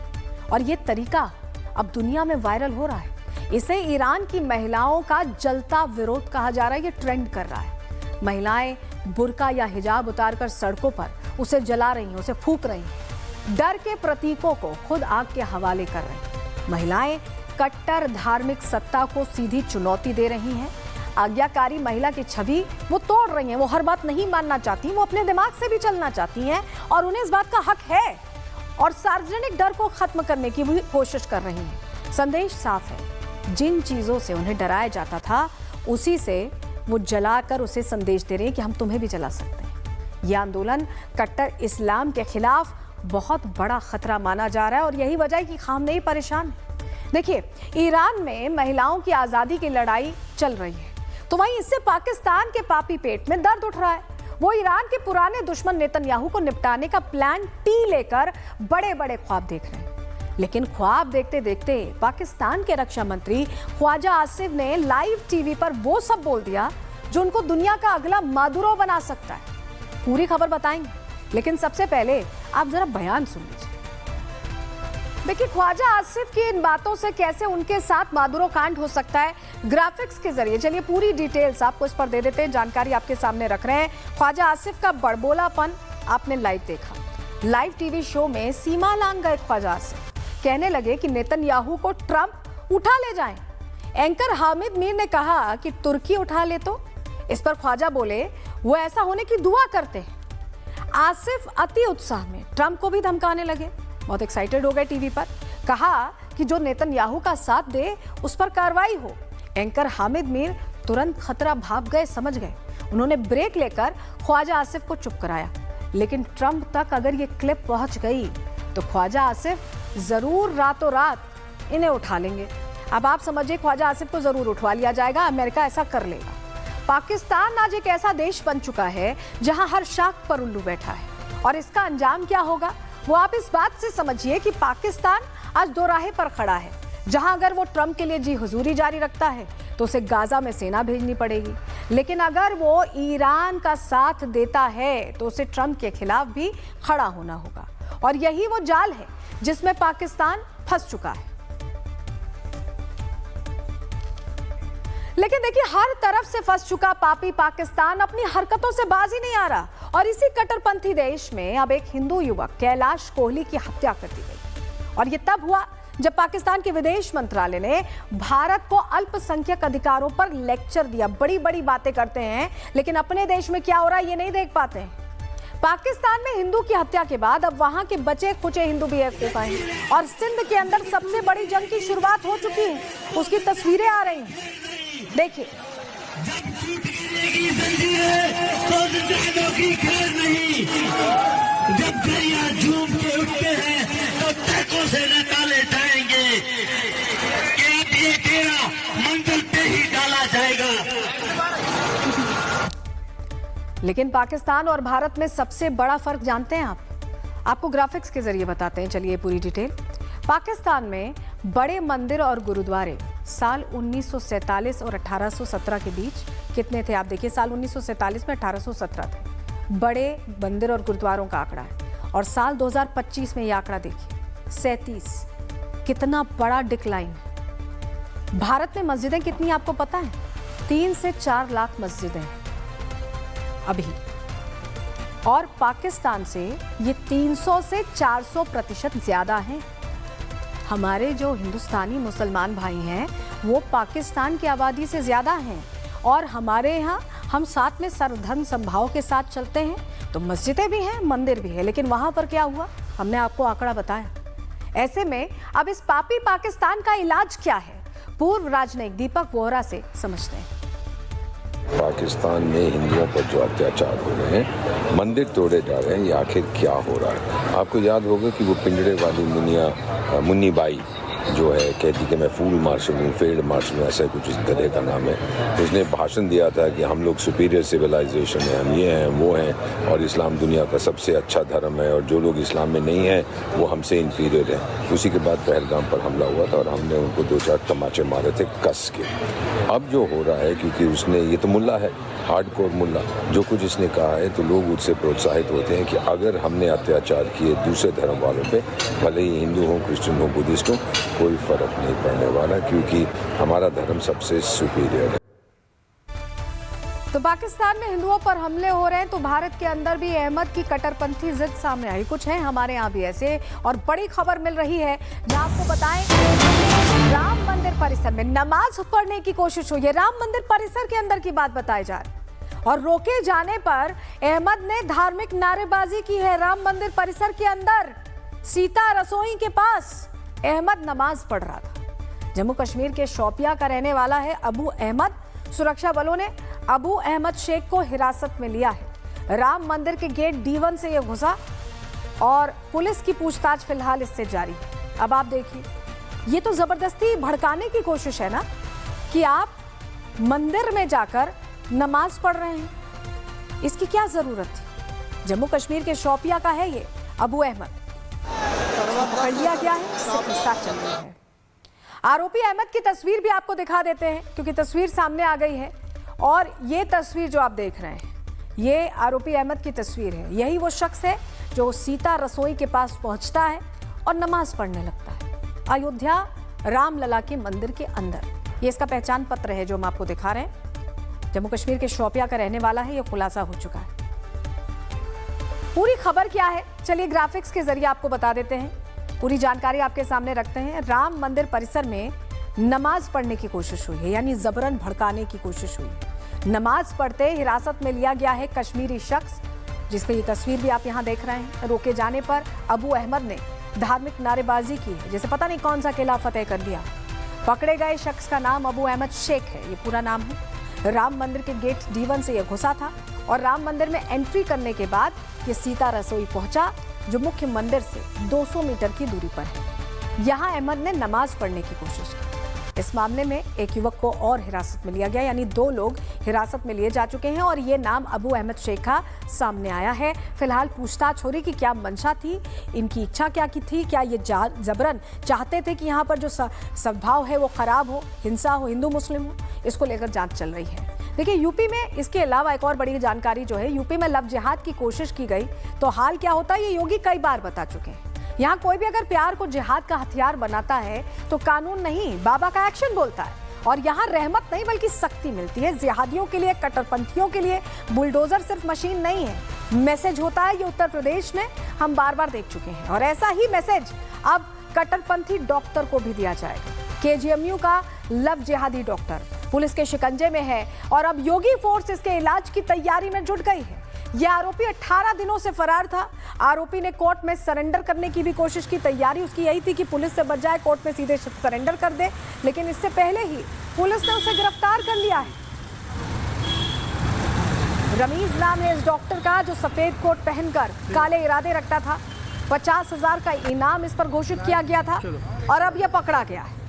और ये तरीका अब दुनिया में वायरल हो रहा है। इसे ईरान की महिलाओं का जलता विरोध कहा जा रहा है। ये ट्रेंड कर रहा है। महिलाएं बुर्का या हिजाब उतारकर सड़कों पर उसे जला रही हैं, उसे फूंक रही हैं, डर के प्रतीकों को खुद आग के हवाले कर रही हैं। महिलाएं कट्टर धार्मिक सत्ता को सीधी चुनौती दे रही हैं। आज्ञाकारी महिला की छवि वो तोड़ रही हैं। वो हर बात नहीं मानना चाहती, वो अपने दिमाग से भी चलना चाहती हैं और उन्हें इस बात का हक है, और सार्वजनिक डर को खत्म करने की भी कोशिश कर रही हैं। संदेश साफ है, जिन चीजों से उन्हें डराया जाता था उसी से वो जलाकर उसे संदेश दे रहे हैं कि हम तुम्हें भी जला सकते हैं। यह आंदोलन कट्टर इस्लाम के खिलाफ बहुत बड़ा खतरा माना जा रहा है और यही वजह है कि खामनेई परेशान है। देखिए, ईरान में महिलाओं की आजादी की लड़ाई चल रही है, तो वहीं इससे पाकिस्तान के पापी पेट में दर्द उठ रहा है। वो ईरान के पुराने दुश्मन नेतन्याहू को निपटाने का प्लान टी लेकर बड़े बड़े ख्वाब देख रहे हैं। लेकिन ख्वाब देखते देखते पाकिस्तान के रक्षा मंत्री ख्वाजा आसिफ ने लाइव टीवी पर वो सब बोल दिया जो उनको दुनिया का अगला मादुरो बना सकता है। पूरी खबर बताएंगे, लेकिन सबसे पहले आप जरा बयान सुन लीजिए। देखिए, ख्वाजा आसिफ की इन बातों से कैसे उनके साथ मादुरो कांड हो सकता है, ग्राफिक्स के जरिए चलिए पूरी डिटेल्स आपको इस पर दे देते हैं। जानकारी आपके सामने रख रहे हैं। ख्वाजा आसिफ का बड़बोलापन आपने लाइव देखा। लाइव टीवी शो में सीमा लांघ गए ख्वाजा आसिफ, कहने लगे कि नेतन्याहू को ट्रंप उठा ले जाएं। एंकर हामिद मीर ने कहा कि तुर्की उठा ले तो। इस पर ख्वाजा बोले वो ऐसा होने की दुआ करते हैं। आसिफ अति उत्साह में ट्रंप को भी धमकाने लगे, बहुत एक्साइटेड हो गए टीवी पर। कहा कि जो नेतन्याहू का साथ दे उस पर कार्रवाई हो। एंकर हामिद मीर तुरंत खतरा भाप गए, समझ गए। उन्होंने ब्रेक लेकर ख्वाजा आसिफ को चुप कराया। लेकिन ट्रंप तक अगर ये क्लिप पहुंच गई तो ख्वाजा आसिफ जरूर रातों रात इन्हें उठा लेंगे। अब आप समझिए, ख्वाजा आसिफ को जरूर उठवा लिया जाएगा। अमेरिका ऐसा कर लेगा। पाकिस्तान आज एक ऐसा देश बन चुका है जहां हर शाख पर उल्लू बैठा है, और इसका अंजाम क्या होगा वो आप इस बात से समझिए कि पाकिस्तान आज दोराहे पर खड़ा है, जहां अगर वो ट्रंप के लिए जी हुजूरी जारी रखता है तो उसे गाजा में सेना भेजनी पड़ेगी, लेकिन अगर वो ईरान का साथ देता है तो उसे ट्रंप के खिलाफ भी खड़ा होना होगा। और यही वो जाल है जिसमें पाकिस्तान फंस चुका है। लेकिन देखिए, हर तरफ से फंस चुका पापी पाकिस्तान अपनी हरकतों से बाज ही नहीं आ रहा। और इसी कट्टरपंथी देश में अब एक हिंदू युवक कैलाश कोहली की हत्या कर दी गई, और ये तब हुआ जब पाकिस्तान के विदेश मंत्रालय ने भारत को अल्पसंख्यक अधिकारों पर लेक्चर दिया। बड़ी बड़ी बातें करते हैं, लेकिन अपने देश में क्या हो रहा है ये नहीं देख पाते हैं। पाकिस्तान में हिंदू की हत्या के बाद अब वहां के बचे खुचे हिंदू भी एक हो गए, और सिंध के अंदर सबसे बड़ी जंग की शुरुआत हो चुकी है। उसकी तस्वीरें आ रही हैं, देखिए। जब दरिया झूम के उठते हैं तो तर्कों से निकाले जाएंगे कि अब ये डेरा मंजिल पे ही डाला जाएगा। लेकिन पाकिस्तान और भारत में सबसे बड़ा फर्क जानते हैं आप? आपको ग्राफिक्स के जरिए बताते हैं, चलिए पूरी डिटेल। पाकिस्तान में बड़े मंदिर और गुरुद्वारे साल 1947 और 1817 के बीच कितने थे? आप देखिए, साल 1947 में 1817 थे बड़े मंदिर और गुरुद्वारों का आंकड़ा है, और साल 2025 में ये आंकड़ा देखिए 37। कितना बड़ा डिक्लाइन है। भारत में मस्जिदें कितनी आपको पता है? 3 से 4 लाख मस्जिदें हैं अभी, और पाकिस्तान से ये 300 से 400% ज्यादा हैं। हमारे जो हिंदुस्तानी मुसलमान भाई हैं वो पाकिस्तान की आबादी से ज़्यादा हैं, और हमारे यहाँ हम साथ में सर्वधर्म समभाव के साथ चलते हैं। तो मस्जिदें भी हैं, मंदिर भी है, लेकिन वहाँ पर क्या हुआ हमने आपको आंकड़ा बताया। ऐसे में अब इस पापी पाकिस्तान का इलाज क्या है, पूर्व राजनयिक दीपक वोहरा से समझते हैं। पाकिस्तान में हिंदुओं पर जो अत्याचार हो रहे हैं, मंदिर तोड़े जा रहे हैं, ये आखिर क्या हो रहा है? आपको याद होगा कि वो पिंजड़े वाली मुन्नी बाई जो है कहती कि मैं फूल मार्शल हूँ, फील्ड मार्शल हूँ, ऐसा कुछ इस गधे का नाम है। उसने भाषण दिया था कि हम लोग सुपीरियर सिविलाइजेशन है, हम ये हैं वो हैं, और इस्लाम दुनिया का सबसे अच्छा धर्म है, और जो लोग इस्लाम में नहीं हैं वो हमसे इन्फीरियर हैं। उसी के बाद पहलगाम पर हमला हुआ था और हमने उनको 2-4 तमाचे मारे थे कस के। अब जो हो रहा है, क्योंकि उसने, ये तो मुल्ला है, हार्डकोर मुल्ला, जो कुछ इसने कहा है तो लोग उससे प्रोत्साहित होते हैं कि अगर हमने अत्याचार किए दूसरे धर्म वालों पे, भले ही हिंदू हो, क्रिश्चियन हो, बुद्धिस्ट हो, कोई फर्क नहीं पड़ने वाला, क्योंकि हमारा धर्म सबसे सुपीरियर है। तो पाकिस्तान में हिंदुओं पर हमले हो रहे हैं तो भारत के अंदर भी अहमद की कट्टरपंथी जिद सामने आई। कुछ है हमारे यहाँ भी ऐसे, और बड़ी खबर मिल रही है जहाँ आपको बताएं, राम मंदिर परिसर में नमाज पढ़ने की कोशिश हुई है। राम मंदिर परिसर के अंदर की बात बताई जा रही, और रोके जाने पर अहमद ने धार्मिक नारेबाजी की है। राम मंदिर परिसर के अंदर सीता रसोई के पास अहमद नमाज पढ़ रहा था। जम्मू कश्मीर के शोपिया का रहने वाला है अबू अहमद। सुरक्षा बलों ने अबू अहमद शेख को हिरासत में लिया है। राम मंदिर के गेट D1 से यह घुसा और पुलिस की पूछताछ फिलहाल इससे जारी है। अब आप देखिए, ये तो जबरदस्ती भड़काने की कोशिश है ना, कि आप मंदिर में जाकर नमाज पढ़ रहे हैं, इसकी क्या जरूरत थी? जम्मू कश्मीर के शोपिया का है ये अबू अहमद, पकड़ लिया गया है, इससे पूछताछ चल रही है। आरोपी अहमद की तस्वीर भी आपको दिखा देते हैं, क्योंकि तस्वीर सामने आ गई है। और ये तस्वीर जो आप देख रहे हैं, ये आरोपी अहमद की तस्वीर है। यही वो शख्स है जो सीता रसोई के पास पहुंचता है और नमाज पढ़ने लगता है अयोध्या रामलला के मंदिर के अंदर। ये इसका पहचान पत्र है जो हम आपको दिखा रहे हैं। जम्मू कश्मीर के शोपिया का रहने वाला है, ये खुलासा हो चुका है। पूरी खबर क्या है, चलिए ग्राफिक्स के जरिए आपको बता देते हैं, पूरी जानकारी आपके सामने रखते हैं। राम मंदिर परिसर में नमाज पढ़ने की कोशिश हुई है, यानी जबरन भड़काने की कोशिश हुई है। नमाज पढ़ते हिरासत में लिया गया है कश्मीरी शख्स, जिसकी ये तस्वीर भी आप यहाँ देख रहे हैं। रोके जाने पर अबू अहमद ने धार्मिक नारेबाजी की है, जैसे पता नहीं कौन सा किला फतेह कर लिया। पकड़े गए शख्स का नाम अबू अहमद शेख है, ये पूरा नाम है। राम मंदिर के गेट D1 से ये घुसा था और राम मंदिर में एंट्री करने के बाद ये सीता रसोई पहुंचा, जो मुख्य मंदिर से 200 मीटर की दूरी पर है। यहाँ अहमद ने नमाज पढ़ने की कोशिश की। इस मामले में एक युवक को और हिरासत में लिया गया, यानी 2 लोग हिरासत में लिए जा चुके हैं और ये नाम अबू अहमद शेख का सामने आया है। फिलहाल पूछताछ हो रही कि क्या मंशा थी, इनकी इच्छा क्या की थी, क्या ये जबरन चाहते थे कि यहाँ पर जो सद्भाव है वो खराब हो, हिंसा हो, हिंदू मुस्लिम हो, इसको लेकर जांच चल रही है। देखिए यूपी में इसके अलावा एक और बड़ी जानकारी जो है, यूपी में लव जिहाद की कोशिश की गई तो हाल क्या होता है ये योगी कई बार बता चुके हैं। यहाँ कोई भी अगर प्यार को जिहाद का हथियार बनाता है तो कानून नहीं, बाबा का एक्शन बोलता है। और यहाँ रहमत नहीं बल्कि सख्ती मिलती है जिहादियों के लिए, कट्टरपंथियों के लिए। बुलडोजर सिर्फ मशीन नहीं है, मैसेज होता है। ये उत्तर प्रदेश में हम बार बार देख चुके हैं, और ऐसा ही मैसेज अब कट्टरपंथी डॉक्टर को भी दिया जाएगा। KGMU का लव जिहादी डॉक्टर पुलिस के शिकंजे में है और अब योगी फोर्स इसके इलाज की तैयारी में जुट गई है। यह आरोपी 18 दिनों से फरार था। आरोपी ने कोर्ट में सरेंडर करने की भी कोशिश की, तैयारी उसकी यही थी कि पुलिस से बच जाए, कोर्ट में सीधे सरेंडर कर दे, लेकिन इससे पहले ही पुलिस ने उसे गिरफ्तार कर लिया है। रमीज नाम है इस डॉक्टर का, जो सफेद कोट पहनकर काले इरादे रखता था। 50,000 का इनाम इस पर घोषित किया गया था और अब यह पकड़ा गया है।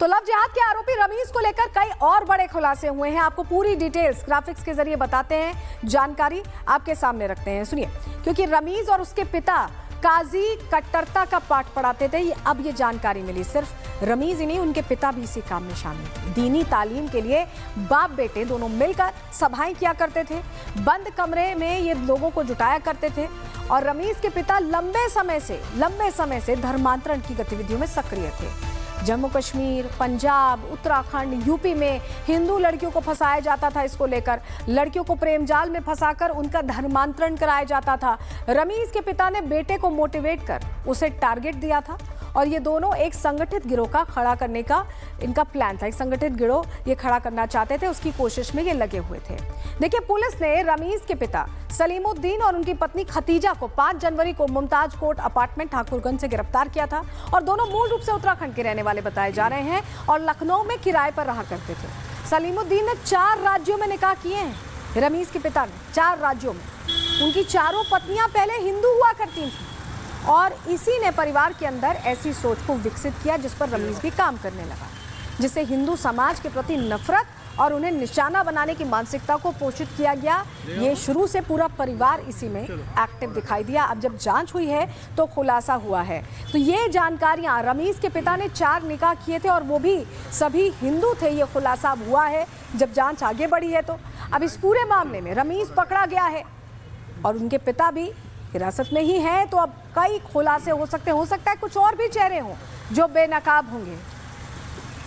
तो लव जिहाद के आरोपी रमीज को लेकर कई और बड़े खुलासे हुए हैं। आपको पूरी डिटेल्स ग्राफिक्स के जरिए बताते हैं, जानकारी आपके सामने रखते हैं, सुनिए। क्योंकि रमीज और उसके पिता काजी कट्टरता का पाठ पढ़ाते थे, अब ये जानकारी मिली। सिर्फ रमीज ही नहीं, उनके पिता भी इसी काम में शामिल थे। दीनी तालीम के लिए बाप बेटे दोनों मिलकर सभाएं किया करते थे, बंद कमरे में ये लोगों को जुटाया करते थे। और रमीज के पिता लंबे समय से धर्मांतरण की गतिविधियों में सक्रिय थे। जम्मू कश्मीर, पंजाब, उत्तराखंड, यूपी में हिंदू लड़कियों को फंसाया जाता था। इसको लेकर लड़कियों को प्रेम जाल में फंसाकर उनका धर्मांतरण कराया जाता था। रमीज के पिता ने बेटे को मोटिवेट कर उसे टारगेट दिया था और ये दोनों एक संगठित गिरोह का खड़ा करने का इनका प्लान था। एक संगठित गिरोह ये खड़ा करना चाहते थे, उसकी कोशिश में ये लगे हुए थे। देखिए, पुलिस ने रमीज के पिता सलीमुद्दीन और उनकी पत्नी खतीजा को 5 जनवरी को मुमताज कोर्ट अपार्टमेंट ठाकुरगंज से गिरफ्तार किया था और दोनों मूल रूप से उत्तराखंड के रहने वाले बताए जा रहे हैं और लखनऊ में किराए पर रहा करते थे। सलीमुद्दीन ने 4 राज्यों में निकाह किए हैं। रमीज के पिता ने 4 राज्यों में। उनकी चारों पत्नियां पहले हिंदू हुआ करती थीं और इसी ने परिवार के अंदर ऐसी सोच को विकसित किया जिस पर रमीज भी काम करने लगा, जिससे हिंदू समाज के प्रति नफरत और उन्हें निशाना बनाने की मानसिकता को पोषित किया गया। ये शुरू से पूरा परिवार इसी में एक्टिव दिखाई दिया। अब जब जांच हुई है तो खुलासा हुआ है। तो ये जानकारियां, रमीज के पिता ने 4 निकाह किए थे और वो भी सभी हिंदू थे, ये खुलासा हुआ है जब जांच आगे बढ़ी है। तो अब इस पूरे मामले में रमीज पकड़ा गया है और उनके पिता भी हिरासत में ही हैं। तो अब कई खुलासे हो सकता है कुछ और भी चेहरे हों जो बेनकाब होंगे।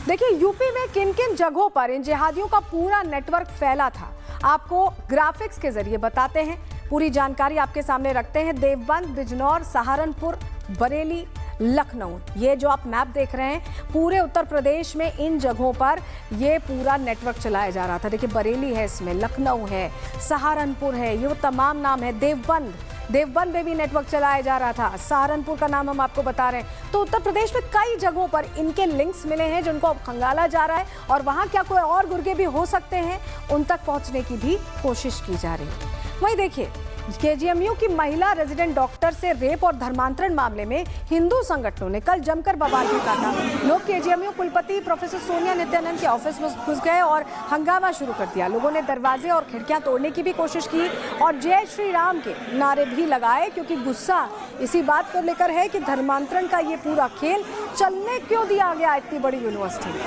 देखिए, यूपी में किन किन जगहों पर इन जिहादियों का पूरा नेटवर्क फैला था, आपको ग्राफिक्स के जरिए बताते हैं। पूरी जानकारी आपके सामने रखते हैं। देवबंद, बिजनौर, सहारनपुर, बरेली, लखनऊ, ये जो आप मैप देख रहे हैं, पूरे उत्तर प्रदेश में इन जगहों पर ये पूरा नेटवर्क चलाया जा रहा था। देखिए, बरेली है, इसमें लखनऊ है, सहारनपुर है, ये वो तमाम नाम है। देवबंद में भी नेटवर्क चलाया जा रहा था। सहारनपुर का नाम हम आपको बता रहे हैं। तो उत्तर प्रदेश में कई जगहों पर इनके लिंक्स मिले हैं जिनको अब खंगाला जा रहा है और वहां क्या कोई और गुर्गे भी हो सकते हैं, उन तक पहुंचने की भी कोशिश की जा रही है। वहीं देखिए, केजीएमयू की महिला रेजिडेंट डॉक्टर से रेप और धर्मांतरण मामले में हिंदू संगठनों ने कल जमकर बवाल भी काटा। लोग केजीएमयू कुलपति प्रोफेसर सोनिया नित्यानंद के ऑफिस में घुस गए और हंगामा शुरू कर दिया। लोगों ने दरवाजे और खिड़कियां तोड़ने की भी कोशिश की और जय श्री राम के नारे भी लगाए, क्योंकि गुस्सा इसी बात को लेकर है कि धर्मांतरण का ये पूरा खेल चलने क्यों दिया गया इतनी बड़ी यूनिवर्सिटी में।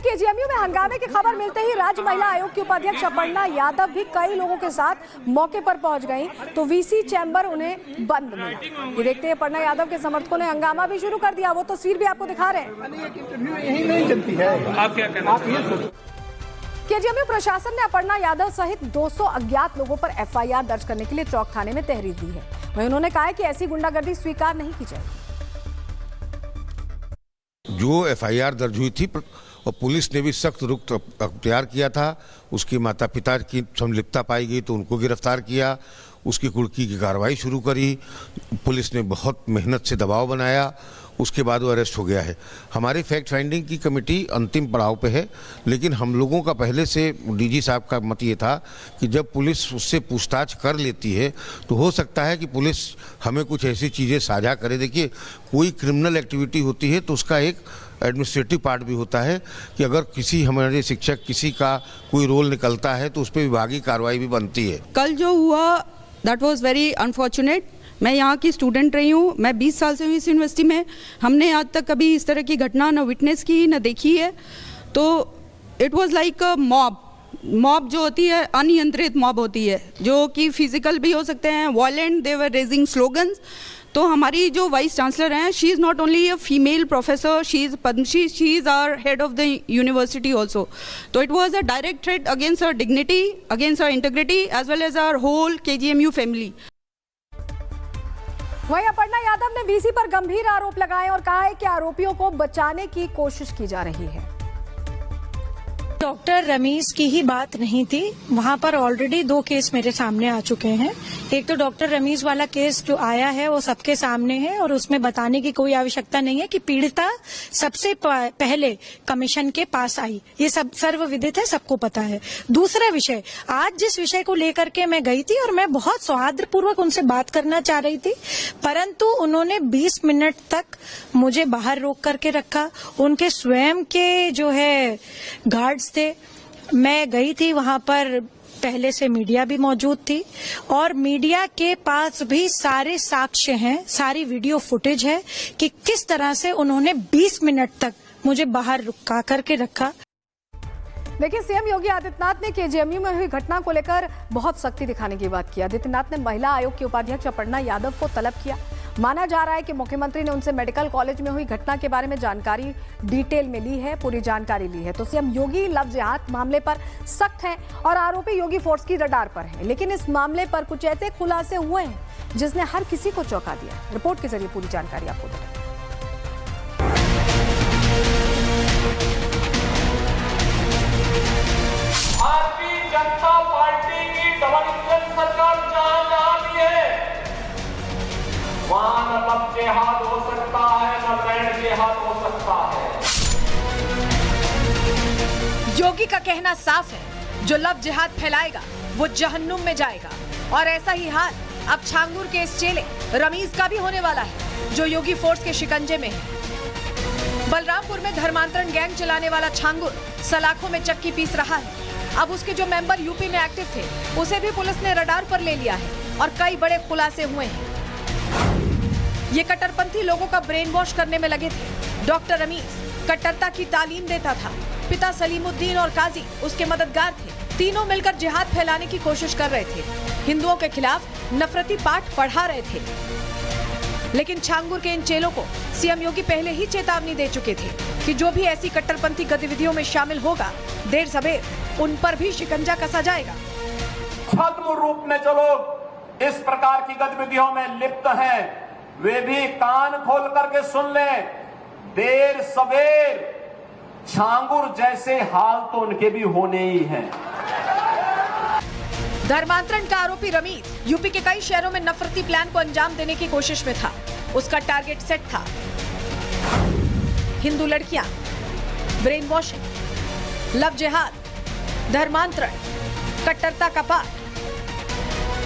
केजीएमयू में हंगामे की खबर मिलते ही राज्य महिला आयोग की उपाध्यक्ष अपर्णा यादव भी कई लोगों के साथ मौके पर पहुंच गईं, तो वीसी चैम्बर उन्हें बंद मिला। ये देखते हैं अपर्णा यादव के समर्थकों ने हंगामा भी शुरू कर दिया। वो तस्वीर भी आपको दिखा रहे हैं। केजीएमयू प्रशासन ने अपर्णा यादव सहित 200 अज्ञात लोगों पर एफआईआर दर्ज करने के लिए चौक थाने में तहरीर दी है। वहीं उन्होंने कहा है कि ऐसी गुंडागर्दी स्वीकार नहीं की जाएगी। जो एफआईआर दर्ज हुई थी और पुलिस ने भी सख्त रुख अख्तियार किया था, उसके माता पिता की संलिप्तता पाई गई तो उनको गिरफ्तार किया, उसकी कुर्की की कार्रवाई शुरू करी। पुलिस ने बहुत मेहनत से दबाव बनाया, उसके बाद वो अरेस्ट हो गया है। हमारी फैक्ट फाइंडिंग की कमेटी अंतिम पड़ाव पे है, लेकिन हम लोगों का पहले से डीजी साहब का मत ये था कि जब पुलिस उससे पूछताछ कर लेती है तो हो सकता है कि पुलिस हमें कुछ ऐसी चीज़ें साझा करे। देखिए, कोई क्रिमिनल एक्टिविटी होती है तो उसका एक एडमिनिस्ट्रेटिव पार्ट भी होता है कि अगर किसी हमारे शिक्षक किसी का कोई रोल निकलता है तो उस पर विभागीय कार्रवाई भी बनती है। कल जो हुआ दैट वाज वेरी अनफॉर्चुनेट। मैं यहाँ की स्टूडेंट रही हूँ, मैं 20 साल से हूँ इस यूनिवर्सिटी में। हमने आज तक कभी इस तरह की घटना न विटनेस की न देखी है। तो it was like a mob जो होती है, अनियंत्रित मॉब होती है, जो कि फिजिकल भी हो सकते हैं, violent. They were raising slogans. तो हमारी जो वाइस चांसलर हैं, she is not only a female professor, she is Padmashri, she is our head of the university also. तो it was a direct threat against our dignity, against our integrity as well as our whole KGMU family. वहीं अपर्णा यादव ने VC पर गंभीर आरोप लगाए और कहा है कि आरोपियों को बचाने की कोशिश की जा रही है। डॉक्टर रमीज की ही बात नहीं थी, वहां पर ऑलरेडी 2 केस मेरे सामने आ चुके हैं। एक तो डॉक्टर रमीज वाला केस जो आया है वो सबके सामने है और उसमें बताने की कोई आवश्यकता नहीं है कि पीड़िता सबसे पहले कमीशन के पास आई, ये सब सर्वविदित है, सबको पता है। दूसरा विषय, आज जिस विषय को लेकर के मैं गई थी और मैं बहुत सौहार्दपूर्वक उनसे बात करना चाह रही थी, परंतु उन्होंने 20 मिनट तक मुझे बाहर रोक करके रखा। उनके स्वयं के जो है गार्ड्स थे। मैं गई थी वहां पर, पहले से मीडिया भी मौजूद थी और मीडिया के पास भी सारे साक्ष्य हैं, सारी वीडियो फुटेज है कि किस तरह से उन्होंने 20 मिनट तक मुझे बाहर रुका करके रखा। देखिए, सीएम योगी आदित्यनाथ ने केजीएमयू में हुई घटना को लेकर बहुत सख्ती दिखाने की बात की। आदित्यनाथ ने महिला आयोग की उपाध्यक्ष अपर्णा यादव को तलब किया। माना जा रहा है कि मुख्यमंत्री ने उनसे मेडिकल कॉलेज में हुई घटना के बारे में जानकारी डिटेल में ली है, पूरी जानकारी ली है। तो सीएम योगी लव जिहाद मामले पर सख्त हैं और आरोपी योगी फोर्स की रडार पर है। लेकिन इस मामले पर कुछ ऐसे खुलासे हुए हैं जिसने हर किसी को चौंका दिया। रिपोर्ट के जरिए पूरी जानकारी आपको देंगे। भारतीय जनता पार्टी की डबल इंजन सरकार जहां भी है, वहां न लव जिहाद हो सकता है, न लैंड जिहाद हो सकता है। योगी का कहना साफ है, जो लव जिहाद फैलाएगा वो जहन्नुम में जाएगा। और ऐसा ही हाल अब छांगुर के इस चेले रमीज का भी होने वाला है, जो योगी फोर्स के शिकंजे में है। बलरामपुर में धर्मांतरण गैंग चलाने वाला छांगुर सलाखों में चक्की पीस रहा है। अब उसके जो मेंबर यूपी में एक्टिव थे, उसे भी पुलिस ने रडार पर ले लिया है और कई बड़े खुलासे हुए हैं। ये कट्टरपंथी लोगों का ब्रेन वॉश करने में लगे थे। डॉक्टर रमीज कट्टरता की तालीम देता था, पिता सलीमुद्दीन और काजी उसके मददगार थे। तीनों मिलकर जिहाद फैलाने की कोशिश कर रहे थे, हिंदुओं के खिलाफ नफरती पाठ पढ़ा रहे थे। लेकिन छांगुर के इन चेलों को सीएम योगी पहले ही चेतावनी दे चुके थे कि जो भी ऐसी कट्टरपंथी गतिविधियों में शामिल होगा, देर सवेर उन पर भी शिकंजा कसा जाएगा। छद्म रूप में जो लोग इस प्रकार की गतिविधियों में लिप्त हैं, वे भी कान खोल करके सुन लें। देर सवेर छांगुर जैसे हाल तो उनके भी होने ही हैं। धर्मांतरण का आरोपी रमीज यूपी के कई शहरों में नफरती प्लान को अंजाम देने की कोशिश में था। उसका टारगेट सेट था हिंदू लड़कियां, ब्रेन वॉशिंग, लव जिहाद, धर्मांतरण, कट्टरता का पाठ।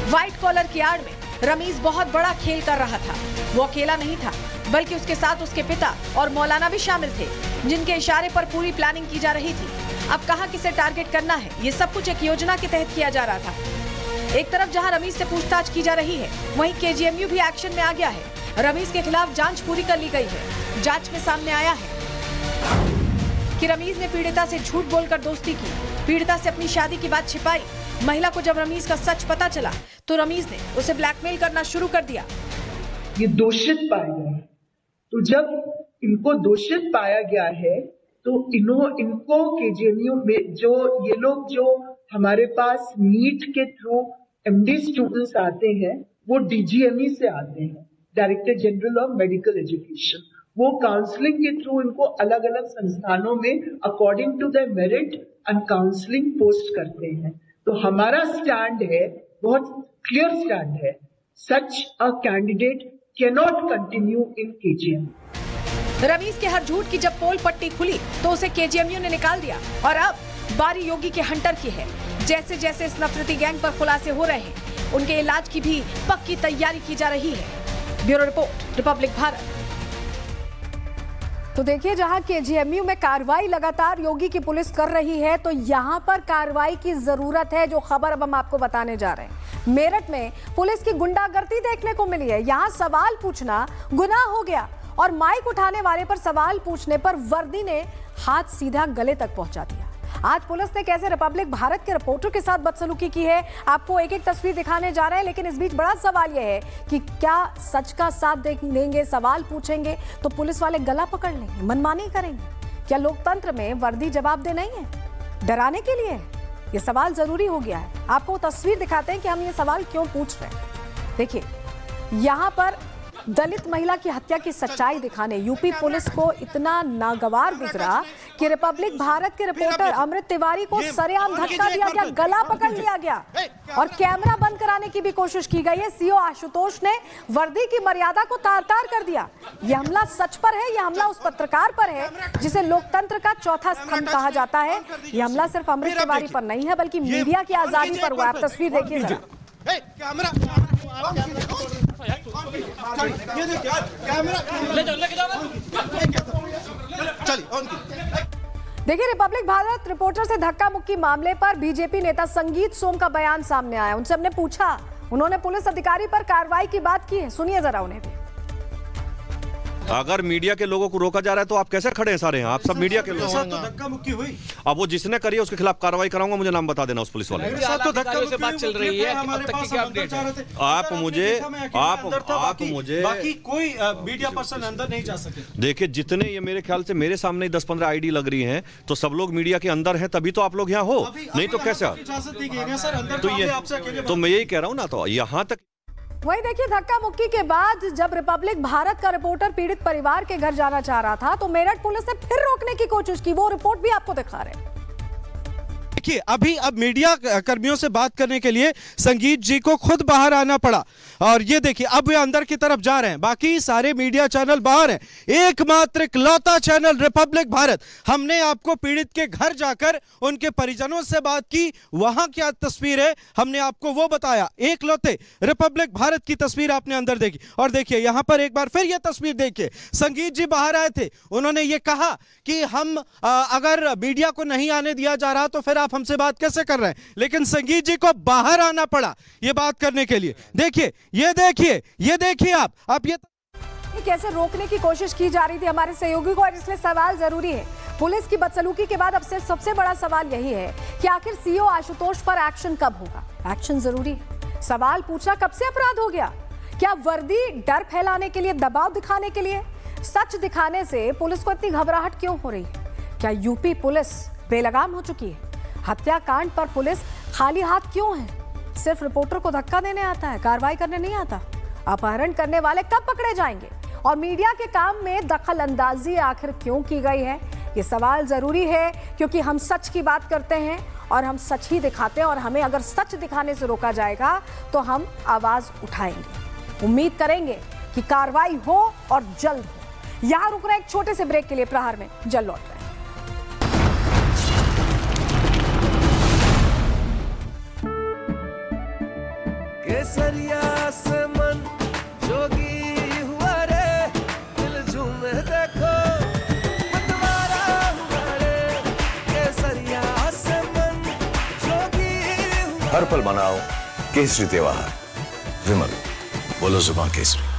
व्हाइट कॉलर की आड़ में रमीज बहुत बड़ा खेल कर रहा था। वो अकेला नहीं था, बल्कि उसके साथ उसके पिता और मौलाना भी शामिल थे, जिनके इशारे पर पूरी प्लानिंग की जा रही थी। अब कहां किसे टारगेट करना है, ये सब कुछ एक योजना के तहत किया जा रहा था। एक तरफ जहां रमीज से पूछताछ की जा रही है, वहीं केजीएमयू भी एक्शन में आ गया है। रमीज के खिलाफ जांच पूरी कर ली गई है। जांच में सामने आया है कि रमीज ने पीड़िता से झूठ बोलकर दोस्ती की, पीड़िता से अपनी शादी की बात छिपाई। महिला को जब रमीज का सच पता चला तो रमीज ने उसे ब्लैकमेल करना शुरू कर दिया। ये दोषित पाया गया, तो जब इनको दोषित पाया गया है तो इनको केजीएमयू में जो ये लोग जो हमारे पास नीट के थ्रू एमडी स्टूडेंट्स आते हैं, वो डीजीएमई से आते हैं, director general of medical education. वो काउंसलिंग के थ्रू इनको अलग अलग संस्थानों में according to the merit and counselling post करते हैं। तो हमारा स्टैंड है, बहुत क्लियर स्टैंड है, such a candidate cannot continue in KGM. Rameez के हर झूठ की जब पोल पट्टी खुली तो उसे केजीएमयू ने निकाल दिया और अब बारी योगी के हंटर की है। जैसे जैसे इस नफरती गैंग पर खुलासे हो रहे हैं, उनके इलाज की भी पक्की तैयारी की जा रही है। Bureau report, Republic Bharat. तो देखिए, जहां केजीएमयू में कार्रवाई लगातार योगी की पुलिस कर रही है, तो यहां पर कार्रवाई की जरूरत है। जो खबर अब हम आपको बताने जा रहे हैं, मेरठ में पुलिस की गुंडागर्दी देखने को मिली है। यहां सवाल पूछना गुनाह हो गया और माइक उठाने वाले पर सवाल पूछने पर वर्दी ने हाथ सीधा गले तक पहुंचा दिया। आज पुलिस ने कैसे रिपब्लिक भारत के रिपोर्टर के साथ बदसलूकी की है, आपको एक एक तस्वीर दिखाने जा रहे हैं। लेकिन इस बीच बड़ा सवाल यह है कि क्या सच का साथ देंगे, सवाल पूछेंगे तो पुलिस वाले गला पकड़ लेंगे, मनमानी करेंगे? क्या लोकतंत्र में वर्दी जवाबदेह नहीं है, डराने के लिए है? ये सवाल जरूरी हो गया है। आपको तस्वीर दिखाते हैं कि हम ये सवाल क्यों पूछ रहे हैं। देखिए, यहाँ पर दलित महिला की हत्या की सच्चाई दिखाने यूपी पुलिस को इतना नागवार गुजरा कि रिपब्लिक भारत के रिपोर्टर अमृत तिवारी को सरेआम धक्का दिया गया, गला पकड़ लिया गया और कैमरा बंद कराने की भी कोशिश की गई है। सीओ आशुतोष ने वर्दी की मर्यादा को तार-तार कर दिया। यह हमला सच पर है, यह हमला उस पत्रकार पर है जिसे लोकतंत्र का चौथा स्तंभ कहा जाता है। यह हमला सिर्फ अमृत तिवारी पर नहीं है, बल्कि मीडिया की आजादी पर हुआ। आप तस्वीर देखिए जरा। देखिए, रिपब्लिक भारत रिपोर्टर से धक्का मुक्की मामले पर बीजेपी नेता संगीत सोम का बयान सामने आया। उनसे हमने पूछा, उन्होंने पुलिस अधिकारी पर कार्रवाई की बात की है, सुनिए जरा उन्हें भी। अगर मीडिया के लोगों को रोका जा रहा है तो आप कैसे खड़े हैं सारे यहाँ? आप सब मीडिया के लोग। तो धक्का मुक्की हुई। अब वो जिसने करी है उसके खिलाफ कार्रवाई कराऊंगा, मुझे नाम बता देना उस पुलिस वाले। तो धक्का मुक्की बात चल रही है, हमारे पास आप मुझे बाकी कोई मीडिया पर्सन अंदर नहीं जा सके। देखिए, जितने ये मेरे ख्याल से मेरे सामने 10-15 आईडी लग रही हैं, तो सब लोग मीडिया के अंदर हैं, तभी तो आप लोग यहाँ हो, नहीं तो कैसे? तो मैं यही कह रहा हूँ ना, तो यहाँ तक। वही देखिए, धक्का मुक्की के बाद जब रिपब्लिक भारत का रिपोर्टर पीड़ित परिवार के घर जाना चाह रहा था तो मेरठ पुलिस ने फिर रोकने की कोशिश की। वो रिपोर्ट भी आपको दिखा रहे हैं। देखिए, अभी अब मीडिया कर्मियों से बात करने के लिए संगीत जी को खुद बाहर आना पड़ा और ये देखिए अब वे अंदर की तरफ जा रहे हैं, बाकी सारे मीडिया चैनल बाहर हैं। एकमात्र इकलौता चैनल रिपब्लिक भारत, हमने आपको पीड़ित के घर जाकर उनके परिजनों से बात की, वहां क्या तस्वीर है हमने आपको वो बताया। एकलौते रिपब्लिक भारत की तस्वीर आपने अंदर देखी और देखिए यहां पर एक बार फिर यह तस्वीर देखिए, संगीत जी बाहर आए थे, उन्होंने ये कहा कि हम अगर मीडिया को नहीं आने दिया जा रहा तो फिर आप हमसे बात कैसे कर रहे हैं, लेकिन संगीत जी को बाहर आना पड़ा ये बात करने के लिए। देखिए, ये देखिए आप ये कैसे रोकने की कोशिश की जा रही थी हमारे सहयोगी को, और इसलिए सवाल जरूरी है। पुलिस की बदसलूकी के बाद अब से सबसे बड़ा सवाल यही है कि आखिर सीओ आशुतोष पर एक्शन कब होगा। एक्शन जरूरी है। सवाल पूछना कब से अपराध हो गया? क्या वर्दी डर फैलाने के लिए, दबाव दिखाने के लिए? सच दिखाने से पुलिस को इतनी घबराहट क्यों हो रही है? क्या यूपी पुलिस बेलगाम हो चुकी है? हत्याकांड पर पुलिस खाली हाथ क्यों है? सिर्फ रिपोर्टर को धक्का देने आता है, कार्रवाई करने नहीं आता। अपहरण करने वाले कब पकड़े जाएंगे? और मीडिया के काम में दखल अंदाजी आखिर क्यों की गई है? ये सवाल जरूरी है क्योंकि हम सच की बात करते हैं और हम सच ही दिखाते हैं, और हमें अगर सच दिखाने से रोका जाएगा तो हम आवाज उठाएंगे। उम्मीद करेंगे कि कार्रवाई हो और जल्द हो। यहां रुक रहे एक छोटे से ब्रेक के लिए, प्रहार में जल्द लौट रहे हैं। केसरिया से मन जोगी हुआ रे, दिल झूमे देखो मतवारा हुआ रे। केसरिया से मन जोगी हुआ। हर पल मनाओ केसरी त्योहार। विमल, बोलो जुबान केसरी।